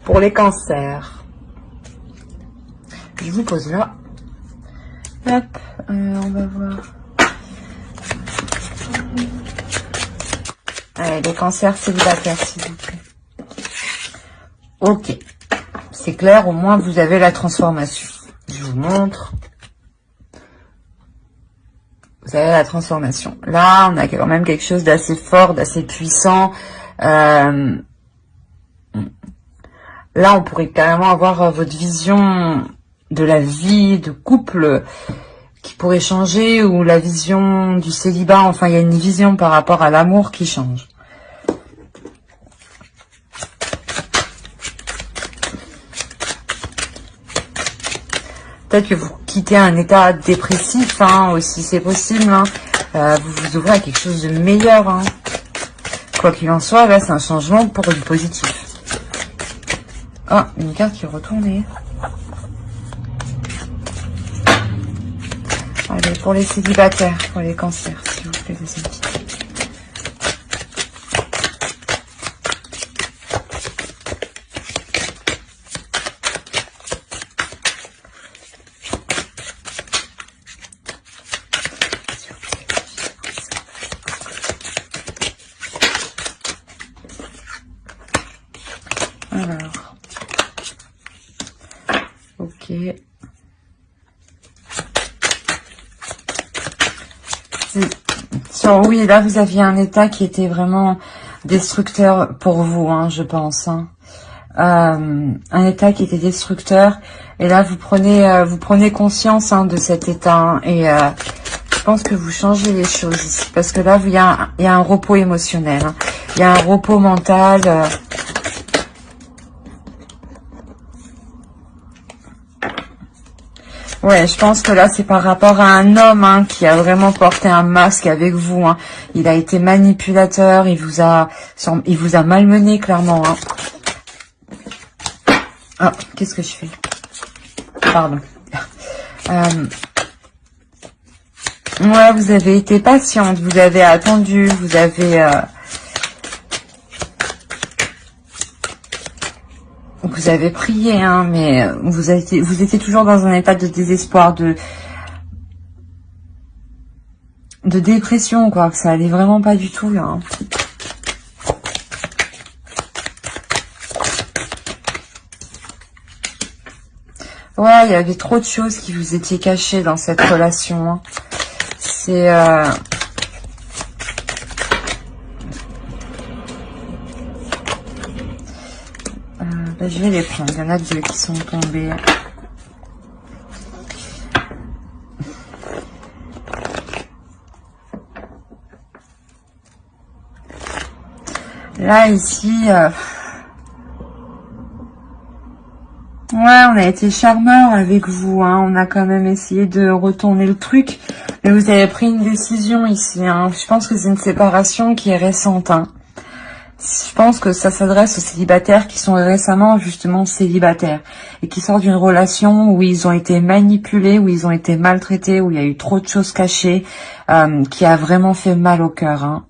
pour les cancers. Je vous pose là. Hop, on va voir. Allez, les cancers célibataires, s'il vous plaît. Ok, c'est clair, au moins vous avez la transformation. Je vous montre. Vous avez la transformation. Là, on a quand même quelque chose d'assez fort, d'assez puissant. Là, on pourrait carrément avoir votre vision de la vie, de couple qui pourrait changer, ou la vision du célibat. Enfin, il y a une vision par rapport à l'amour qui change. Peut-être que vous quittez un état dépressif, hein, aussi, c'est possible. Hein. Vous vous ouvrez à quelque chose de meilleur. Hein. Quoi qu'il en soit, là, c'est un changement pour du positif. Ah, une carte qui est retournée. Allez, pour les célibataires, pour les cancers, s'il vous plaît, les amis. Alors, ok. Oui, là, vous aviez un état qui était vraiment destructeur pour vous, hein, je pense. Hein. Un état qui était destructeur. Et là, vous prenez conscience, hein, de cet état. Hein, et je pense que vous changez les choses ici. Parce que là, il y a un repos émotionnel. Hein. Il y a un repos mental. Ouais, je pense que là, c'est par rapport à un homme, hein, qui a vraiment porté un masque avec vous. Hein. Il a été manipulateur, il vous a malmené, clairement. Hein. Ah, qu'est-ce que je fais? Pardon. Ouais, vous avez été patiente, vous avez attendu, vous avez... Vous avez prié, hein, mais vous étiez toujours dans un état de désespoir, de dépression, quoi. Ça allait vraiment pas du tout, là. Hein. Ouais, il y avait trop de choses qui vous étaient cachées dans cette relation. Hein. C'est... je vais les prendre. Il y en a deux qui sont tombés. Là, ici... Ouais, on a été charmeur avec vous. Hein. On a quand même essayé de retourner le truc. Mais vous avez pris une décision ici. Hein. Je pense que c'est une séparation qui est récente. Hein. Je pense que ça s'adresse aux célibataires qui sont récemment justement célibataires et qui sortent d'une relation où ils ont été manipulés, où ils ont été maltraités, où il y a eu trop de choses cachées, qui a vraiment fait mal au cœur. Hein.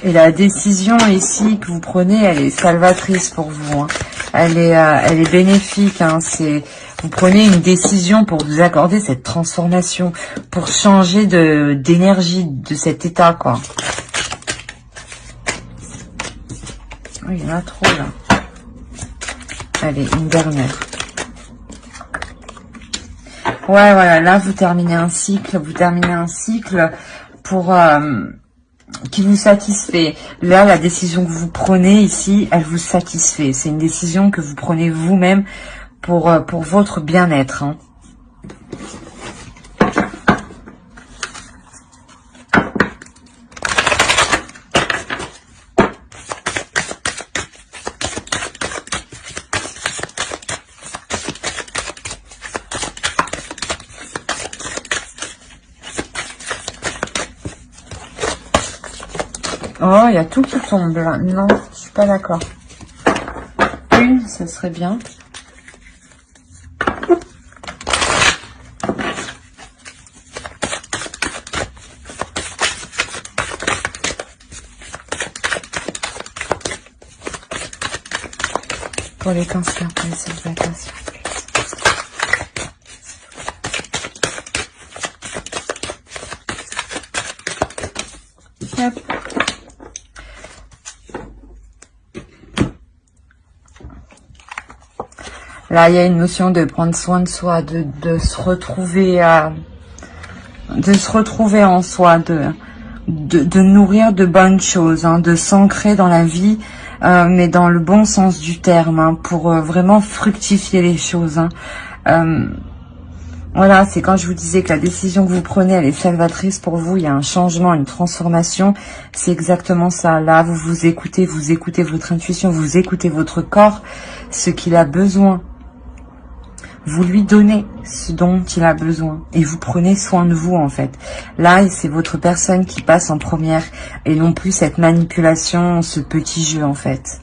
Et la décision ici que vous prenez, elle est salvatrice pour vous. Hein. Elle est bénéfique. Hein. Vous prenez une décision pour vous accorder cette transformation, pour changer d'énergie de cet état, quoi. Oui, il y en a trop, là. Allez, une dernière. Ouais, voilà, là, vous terminez un cycle pour... qui vous satisfait. Là, la décision que vous prenez ici, elle vous satisfait. C'est une décision que vous prenez vous-même pour votre bien-être. Hein. Oh, il y a tout qui tombe là. Non, je suis pas d'accord. Une, ça serait bien. Pour les cancers, pour les célibataires, s'il vous plaît. Hop. Là, il y a une notion de prendre soin de soi, de se retrouver en soi, de nourrir de bonnes choses, hein, de s'ancrer dans la vie, mais dans le bon sens du terme, hein, pour vraiment fructifier les choses. Hein. Voilà, c'est quand je vous disais que la décision que vous prenez, elle est salvatrice pour vous. Il y a un changement, une transformation. C'est exactement ça. Là, vous écoutez votre intuition, vous écoutez votre corps, ce qu'il a besoin. Vous lui donnez ce dont il a besoin. Et vous prenez soin de vous, en fait. Là, c'est votre personne qui passe en première. Et non plus cette manipulation, ce petit jeu, en fait.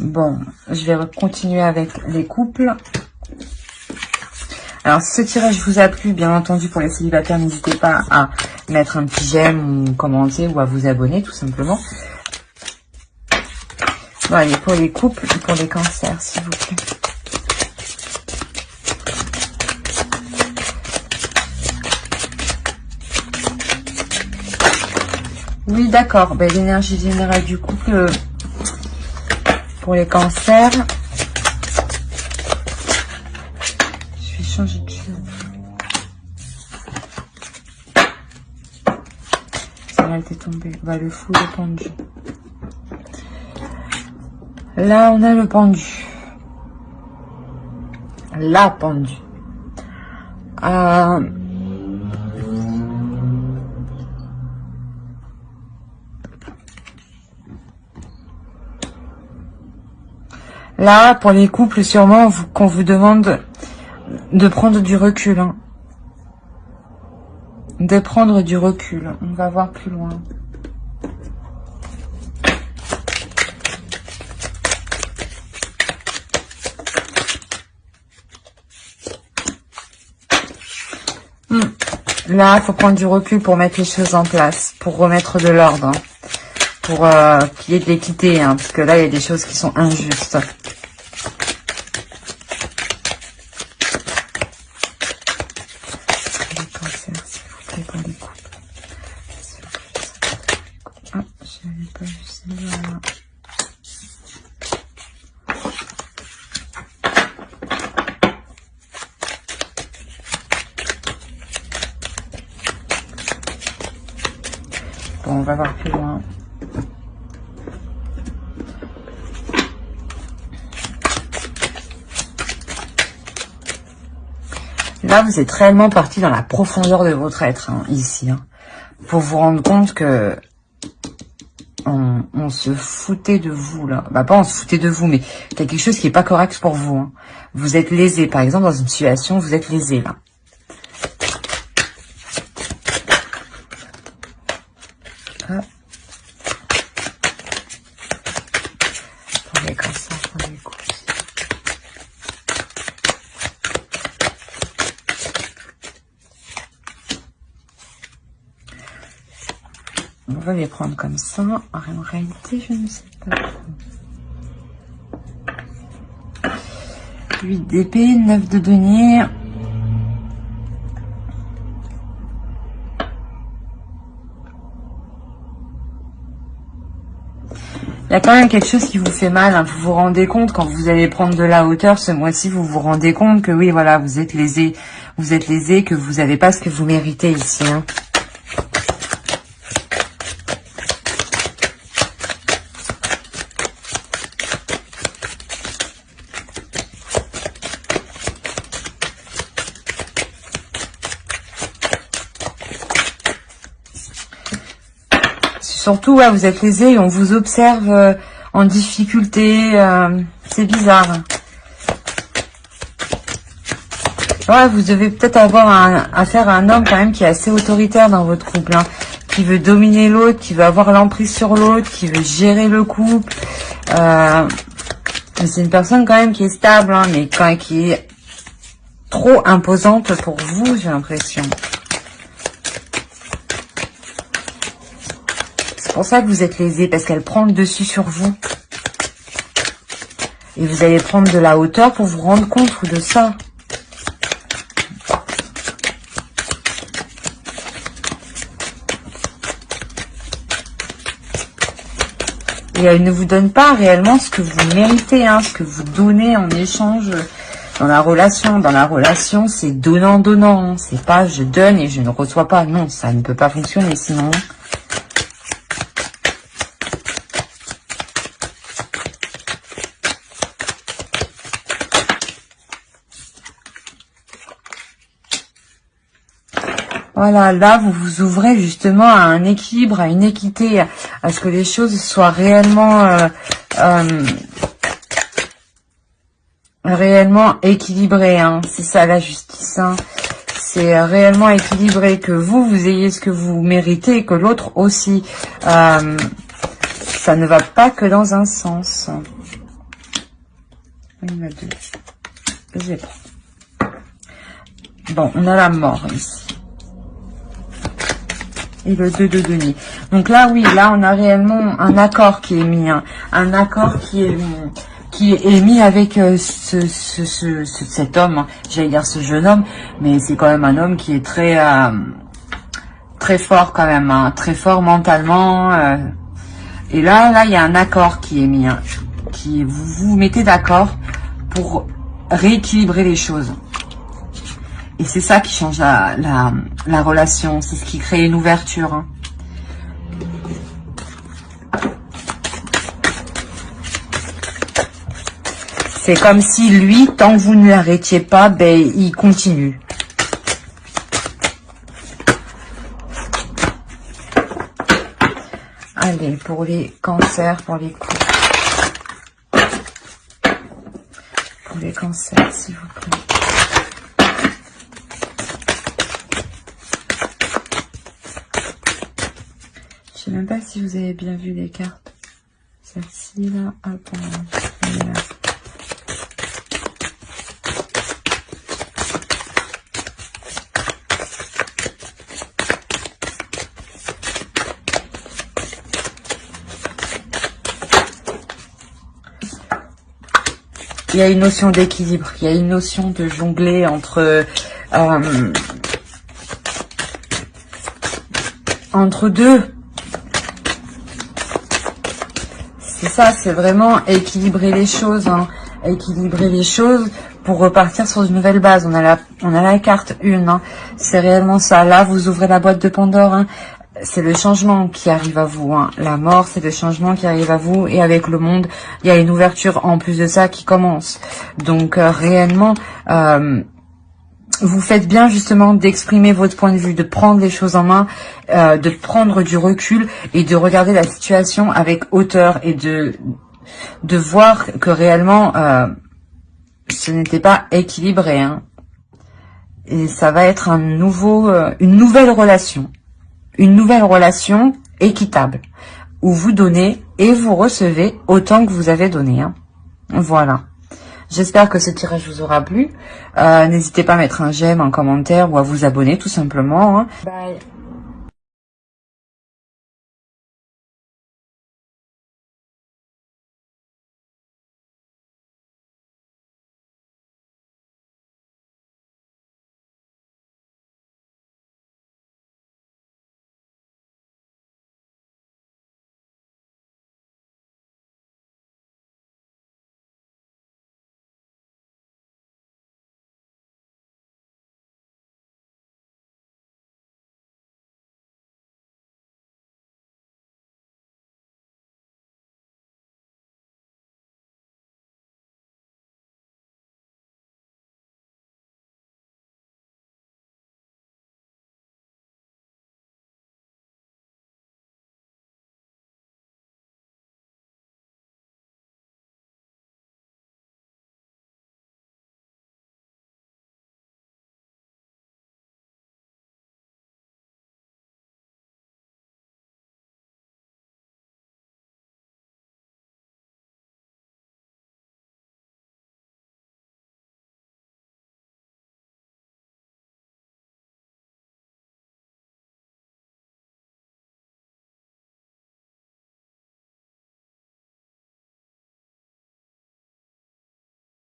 Bon, je vais continuer avec les couples. Alors, si ce tirage vous a plu, bien entendu, pour les célibataires, n'hésitez pas à mettre un petit j'aime ou commenter ou à vous abonner, tout simplement. Bon, allez, pour les couples et pour les cancers, s'il vous plaît. Oui, d'accord. Ben, l'énergie générale du couple pour les cancers. Je vais changer de chose. Ça a été tombé. Bah, le fou, le pendu. Là, on a le pendu. La pendue. Là, pour les couples, sûrement qu'on vous demande de prendre du recul. Hein. De prendre du recul. On va voir plus loin. Là, il faut prendre du recul pour mettre les choses en place, pour remettre de l'ordre, hein, pour qu'il y ait de l'équité, hein, parce que là, il y a des choses qui sont injustes. Les cancers, s'il vous plaît, pour les couples. Ah, je n'avais pas vu celle-là. Bon, on va voir plus loin. Là, vous êtes réellement parti dans la profondeur de votre être, hein, ici. Hein, pour vous rendre compte que on se foutait de vous, là. Bah, pas on se foutait de vous, mais il y a quelque chose qui n'est pas correct pour vous. Hein. Vous êtes lésé. Par exemple, dans une situation, vous êtes lésé, là. Hop. Pour les cancers, pour les couples. On va les prendre comme ça. En réalité, je ne sais pas. 8 d'épée, 9 de denier. Il y a quand même quelque chose qui vous fait mal, hein. Vous vous rendez compte, quand vous allez prendre de la hauteur ce mois-ci, vous vous rendez compte que oui, voilà, vous êtes lésé, que vous n'avez pas ce que vous méritez ici. Hein. Surtout, ouais, vous êtes lésé et on vous observe en difficulté. C'est bizarre. Ouais, vous devez peut-être avoir affaire à un homme quand même qui est assez autoritaire dans votre couple. Hein, qui veut dominer l'autre, qui veut avoir l'emprise sur l'autre, qui veut gérer le couple. C'est une personne quand même qui est stable, hein, mais quand qui est trop imposante pour vous, j'ai l'impression. C'est pour ça que vous êtes lésé, parce qu'elle prend le dessus sur vous. Et vous allez prendre de la hauteur pour vous rendre compte de ça. Et elle ne vous donne pas réellement ce que vous méritez, hein, ce que vous donnez en échange dans la relation. Dans la relation, c'est donnant-donnant. C'est pas je donne et je ne reçois pas. Non, ça ne peut pas fonctionner sinon. Voilà, là, vous vous ouvrez justement à un équilibre, à une équité, à ce que les choses soient réellement, réellement équilibrées. Hein. C'est ça la justice. Hein. C'est réellement équilibré, que vous ayez ce que vous méritez et que l'autre aussi. Ça ne va pas que dans un sens. Il y en a deux. Je les prends. Bon, on a la mort ici. Et le 2 de denier. Donc là, oui, là, on a réellement un accord qui est mis. Hein. Un accord qui est mis avec cet homme. Hein. J'allais dire ce jeune homme, mais c'est quand même un homme qui est très fort quand même. Hein. Très fort mentalement. Et là, il y a un accord qui est mis. Hein. Vous vous mettez d'accord pour rééquilibrer les choses. Et c'est ça qui change la relation. C'est ce qui crée une ouverture. Hein. C'est comme si lui, tant que vous ne l'arrêtiez pas, ben, il continue. Allez, pour les cancers, pour les coups. Pour les cancers, s'il vous plaît. Je sais même pas si vous avez bien vu les cartes. Celle-ci, là, hop, là. Il y a une notion d'équilibre, il y a une notion de jongler entre deux. C'est ça, c'est vraiment équilibrer les choses, hein. Équilibrer les choses pour repartir sur une nouvelle base. On a la carte 1, hein. C'est réellement ça. Là, vous ouvrez la boîte de Pandore, hein. C'est le changement qui arrive à vous. Hein. La mort, c'est le changement qui arrive à vous. Et avec le monde, il y a une ouverture en plus de ça qui commence. Donc, réellement, vous faites bien justement d'exprimer votre point de vue, de prendre les choses en main, de prendre du recul et de regarder la situation avec hauteur et de voir que réellement, ce n'était pas équilibré. Hein. Et ça va être une nouvelle relation. Une nouvelle relation équitable, où vous donnez et vous recevez autant que vous avez donné. Hein. Voilà. J'espère que ce tirage vous aura plu. N'hésitez pas à mettre un j'aime, un commentaire ou à vous abonner tout simplement. Hein. Bye.